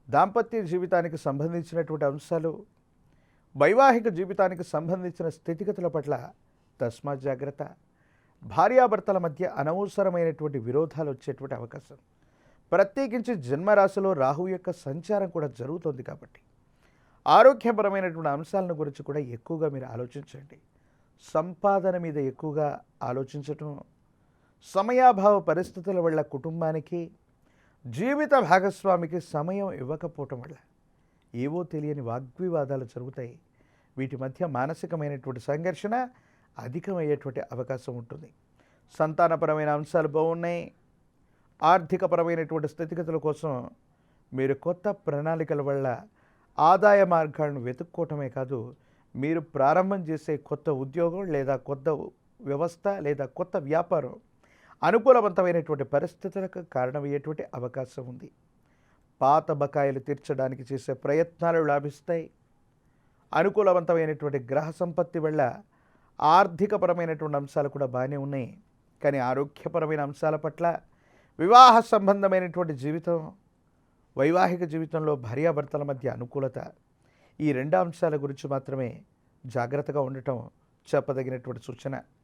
దాంపత్య జీవితానికి సంబంధించినటువంటి అంశాలు, వైవాహిక జీవితానికి సంబంధించిన స్థితిగతుల పట్ల తస్మాత్ జాగ్రత్త. భార్యాభర్తల మధ్య అనవసరమైనటువంటి విరోధాలు వచ్చేటువంటి అవకాశం, ప్రత్యేకించి జన్మరాశిలో రాహు యొక్క సంచారం కూడా జరుగుతుంది కాబట్టి ఆరోగ్యపరమైనటువంటి అంశాలను గురించి కూడా ఎక్కువగా మీరు ఆలోచించండి. సంపాదన మీద ఎక్కువగా ఆలోచించటం, సమయాభావ పరిస్థితుల వల్ల కుటుంబానికి, జీవిత భాగస్వామికి సమయం ఇవ్వకపోవటం వల్ల ఏవో తెలియని వాగ్వివాదాలు జరుగుతాయి. వీటి మధ్య మానసికమైనటువంటి సంఘర్షణ అధికమయ్యేటువంటి అవకాశం ఉంటుంది. సంతానపరమైన అంశాలు బాగున్నాయి. ఆర్థికపరమైనటువంటి స్థితిగతుల కోసం మీరు కొత్త ప్రణాళికల వల్ల ఆదాయ మార్గాలను వెతుక్కోవటమే కాదు, మీరు ప్రారంభం చేసే కొత్త ఉద్యోగం లేదా కొత్త వ్యవస్థ లేదా కొత్త వ్యాపారం అనుకూలవంతమైనటువంటి పరిస్థితులకు కారణమయ్యేటువంటి అవకాశం ఉంది. పాత బకాయిలు తీర్చడానికి చేసే ప్రయత్నాలు లాభిస్తాయి. అనుకూలవంతమైనటువంటి గ్రహ సంపత్తి వల్ల ఆర్థికపరమైనటువంటి అంశాలు కూడా బాగానే ఉన్నాయి. కానీ ఆరోగ్యపరమైన అంశాల పట్ల, వివాహ సంబంధమైనటువంటి జీవితం, వైవాహిక జీవితంలో భార్యాభర్తల మధ్య అనుకూలత, ఈ రెండు అంశాల గురించి మాత్రమే జాగ్రత్తగా ఉండటం చెప్పదగినటువంటి సూచన.